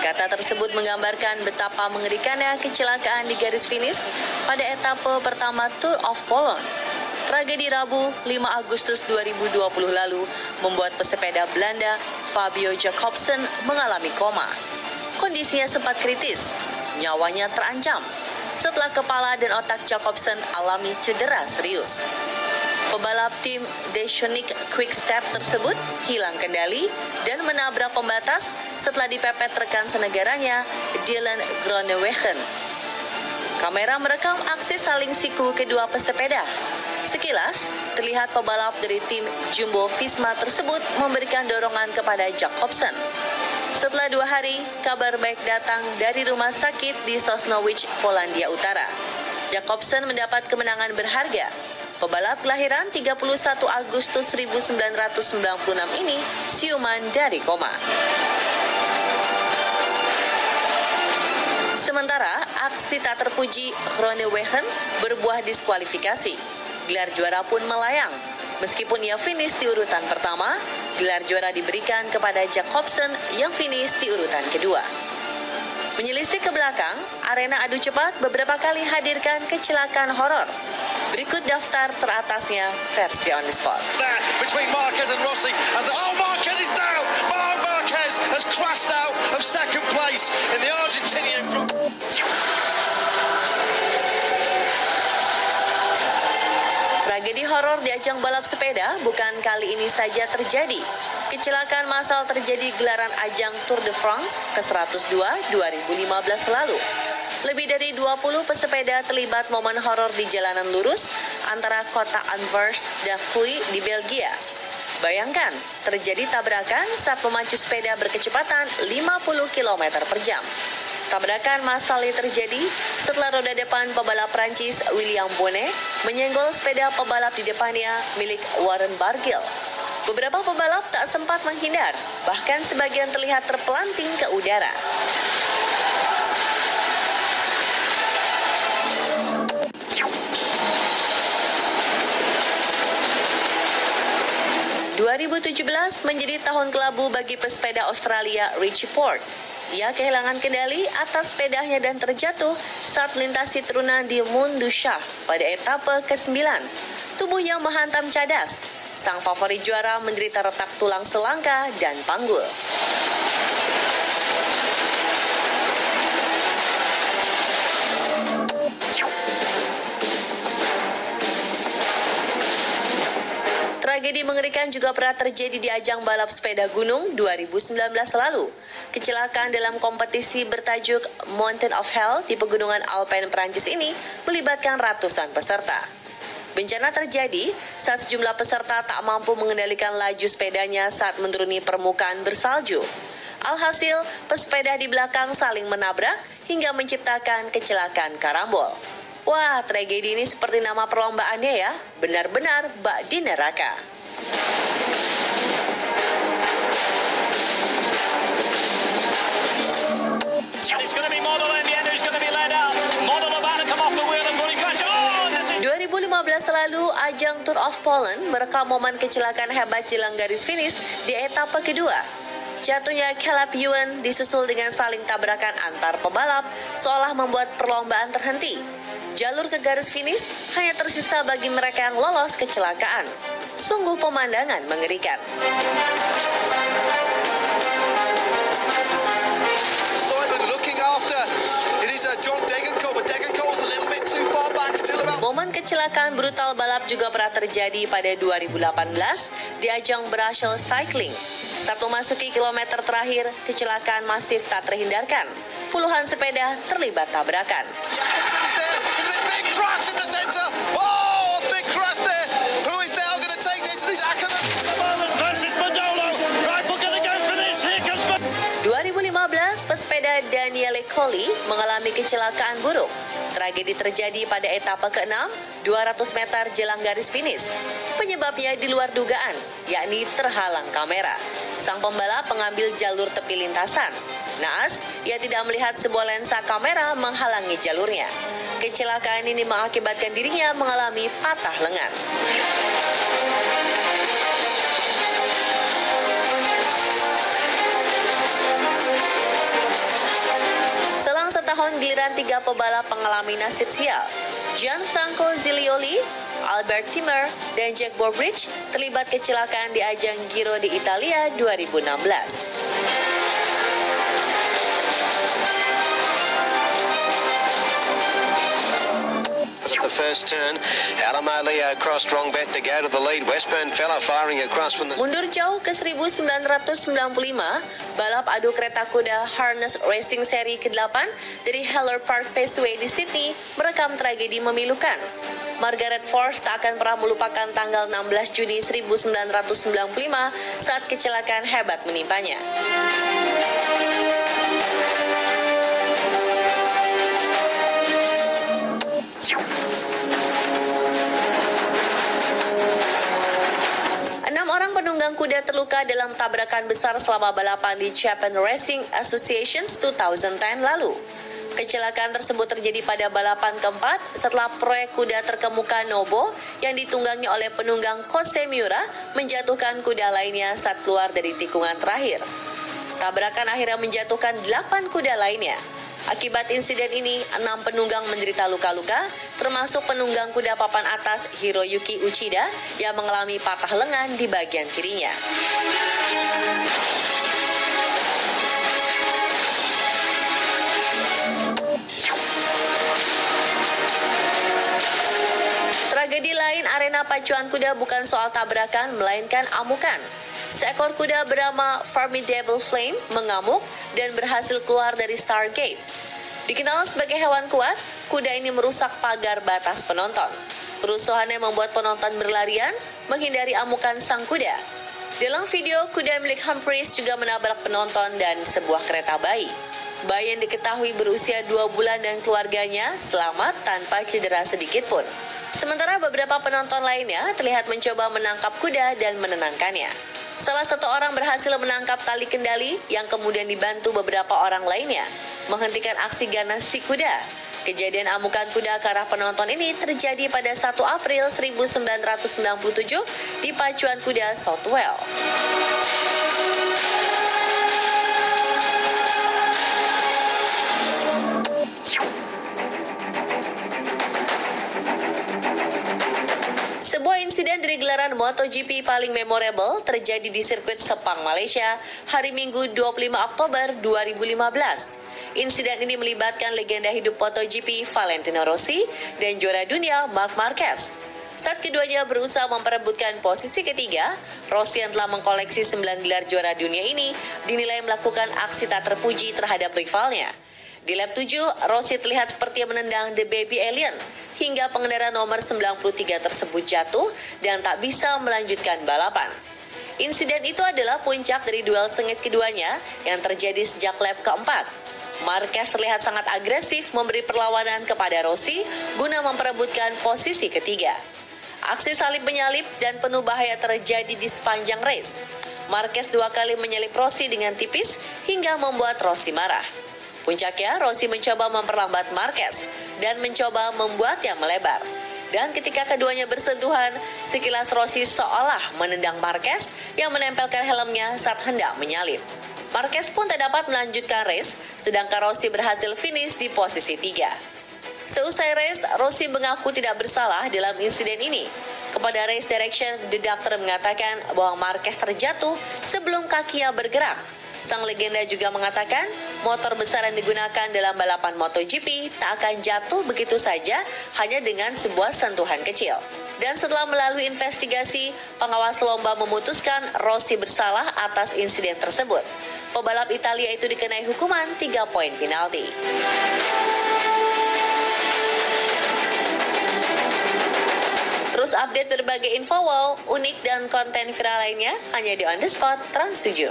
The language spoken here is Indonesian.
Kata tersebut menggambarkan betapa mengerikannya kecelakaan di garis finish pada etape pertama Tour of Poland. Tragedi Rabu 5 Agustus 2020 lalu membuat pesepeda Belanda Fabio Jacobsen mengalami koma. Kondisinya sempat kritis, nyawanya terancam setelah kepala dan otak Jacobsen alami cedera serius. Pebalap tim Deceuninck Quick-Step tersebut hilang kendali dan menabrak pembatas setelah dipepet rekan senegaranya Dylan Groenewegen. Kamera merekam aksi saling siku kedua pesepeda. Sekilas, terlihat pebalap dari tim Jumbo Visma tersebut memberikan dorongan kepada Jacobsen. Setelah 2 hari, kabar baik datang dari rumah sakit di Sosnowiec, Polandia Utara. Jacobsen mendapat kemenangan berharga. Pebalap kelahiran 31 Agustus 1996 ini siuman dari koma. Sementara, aksi tak terpuji Groenewegen berbuah diskualifikasi. Gelar juara pun melayang. Meskipun ia finish di urutan pertama, gelar juara diberikan kepada Jacobsen yang finish di urutan kedua. Menyelisih ke belakang, arena adu cepat beberapa kali hadirkan kecelakaan horor. Berikut daftar teratasnya versi on the spot. Between Marquez and Rossi, Marquez is down. Marquez has crashed out of second place in the Argentinian. Tragedi horor di ajang balap sepeda bukan kali ini saja terjadi. Kecelakaan massal terjadi gelaran ajang Tour de France ke-102 2015 lalu. Lebih dari 20 pesepeda terlibat momen horor di jalanan lurus antara kota Anvers dan Huy di Belgia. Bayangkan, terjadi tabrakan saat pemacu sepeda berkecepatan 50 km per jam. Tabrakan massal terjadi setelah roda depan pebalap Prancis William Bonnet menyenggol sepeda pebalap di depannya milik Warren Barguil. Beberapa pebalap tak sempat menghindar, bahkan sebagian terlihat terpelanting ke udara. 2017 menjadi tahun kelabu bagi pesepeda Australia Richie Porte. Ia kehilangan kendali atas sepedanya dan terjatuh saat melintasi turunan di Mont du Chat pada etape ke-9. Tubuhnya menghantam cadas. Sang favorit juara menderita retak tulang selangka dan panggul. Tragedi mengerikan juga pernah terjadi di ajang balap sepeda gunung 2019 lalu. Kecelakaan dalam kompetisi bertajuk Mountain of Hell di pegunungan Alpine Prancis ini melibatkan ratusan peserta. Bencana terjadi saat sejumlah peserta tak mampu mengendalikan laju sepedanya saat menuruni permukaan bersalju. Alhasil, pesepeda di belakang saling menabrak hingga menciptakan kecelakaan karambol. Wah, tragedi ini seperti nama perlombaannya ya, benar-benar bak di neraka. It's going to be Model in the end who's going to be led out. Model about to come off the wheel and really crash. 2015 lalu, ajang Tour of Poland merekam momen kecelakaan hebat jelang garis finish di etapa kedua. Jatuhnya Caleb Ewan disusul dengan saling tabrakan antar pebalap seolah membuat perlombaan terhenti. Jalur ke garis finish hanya tersisa bagi mereka yang lolos kecelakaan. Sungguh pemandangan mengerikan. Momen kecelakaan brutal balap juga pernah terjadi pada 2018 di ajang Brussels Cycling. Saat memasuki kilometer terakhir, kecelakaan masif tak terhindarkan. Puluhan sepeda terlibat tabrakan. Crash in the center. Oh, a big crash there. Who is now going to take this? This Ackerman. Versus Modolo. Right, we're going to go for this. Here comes 2015, pesepeda Daniele Colli mengalami kecelakaan buruk. Tragedi terjadi pada etapa ke-6, 200 meter jelang garis finish. Penyebabnya di luar dugaan, yakni terhalang kamera. Sang pembalap mengambil jalur tepi lintasan. Naas, ia tidak melihat sebuah lensa kamera menghalangi jalurnya. Kecelakaan ini mengakibatkan dirinya mengalami patah lengan. giliran 3 pebalap mengalami nasib sial. Gianfranco Zilioli, Albert Timmer, dan Jack Bobridge terlibat kecelakaan di ajang Giro di Italia 2016. The first turn, Alamo Leo crossed wrong bet to go to the lead. Westburn fella firing across from the... Mundur jauh ke 1995, balap adu kereta kuda Harness Racing seri ke-8 dari Heller Park Raceway di Sydney merekam tragedi memilukan. Margaret Force tak akan pernah melupakan tanggal 16 Juni 1995 saat kecelakaan hebat menimpanya. Orang penunggang kuda terluka dalam tabrakan besar selama balapan di Japan Racing Association 2010 lalu. Kecelakaan tersebut terjadi pada balapan keempat setelah proyek kuda terkemuka Nobo yang ditunggangnya oleh penunggang Kose Miura menjatuhkan kuda lainnya saat keluar dari tikungan terakhir. Tabrakan akhirnya menjatuhkan 8 kuda lainnya. Akibat insiden ini, 6 penunggang menderita luka-luka, termasuk penunggang kuda papan atas Hiroyuki Uchida yang mengalami patah lengan di bagian kirinya. Tragedi lain arena pacuan kuda bukan soal tabrakan, melainkan amukan. Seekor kuda bernama Formidable Flame mengamuk dan berhasil keluar dari Stargate. Dikenal sebagai hewan kuat, kuda ini merusak pagar batas penonton. Kerusuhannya membuat penonton berlarian menghindari amukan sang kuda. Dalam video, kuda milik Humphreys juga menabrak penonton dan sebuah kereta bayi. Bayi yang diketahui berusia 2 bulan dan keluarganya selamat tanpa cedera sedikit pun. Sementara beberapa penonton lainnya terlihat mencoba menangkap kuda dan menenangkannya. Salah satu orang berhasil menangkap tali kendali yang kemudian dibantu beberapa orang lainnya menghentikan aksi ganas si kuda. Kejadian amukan kuda ke arah penonton ini terjadi pada 1 April 1997 di pacuan kuda Southwell. Sebuah insiden dari gelaran MotoGP paling memorable terjadi di sirkuit Sepang, Malaysia, hari Minggu 25 Oktober 2015. Insiden ini melibatkan legenda hidup MotoGP Valentino Rossi dan juara dunia Marc Marquez. Saat keduanya berusaha memperebutkan posisi ketiga, Rossi yang telah mengkoleksi 9 gelar juara dunia ini dinilai melakukan aksi tak terpuji terhadap rivalnya. Di lap 7, Rossi terlihat seperti menendang The Baby Alien hingga pengendara nomor 93 tersebut jatuh dan tak bisa melanjutkan balapan. Insiden itu adalah puncak dari duel sengit keduanya yang terjadi sejak lap keempat. Marquez terlihat sangat agresif memberi perlawanan kepada Rossi guna memperebutkan posisi ketiga. Aksi salib menyalip dan penuh bahaya terjadi di sepanjang race. Marquez 2 kali menyalip Rossi dengan tipis hingga membuat Rossi marah. Puncaknya, Rossi mencoba memperlambat Marquez dan mencoba membuatnya melebar. Dan ketika keduanya bersentuhan, sekilas Rossi seolah menendang Marquez yang menempelkan helmnya saat hendak menyalip. Marquez pun tak dapat melanjutkan race, sedangkan Rossi berhasil finish di posisi 3. Seusai race, Rossi mengaku tidak bersalah dalam insiden ini. Kepada Race Direction, The Doctor mengatakan bahwa Marquez terjatuh sebelum kakinya bergerak. Sang legenda juga mengatakan motor besar yang digunakan dalam balapan MotoGP tak akan jatuh begitu saja hanya dengan sebuah sentuhan kecil. Dan setelah melalui investigasi, pengawas lomba memutuskan Rossi bersalah atas insiden tersebut. Pebalap Italia itu dikenai hukuman 3 poin penalti. Terus update berbagai info wow, unik dan konten viral lainnya hanya di On The Spot Trans 7.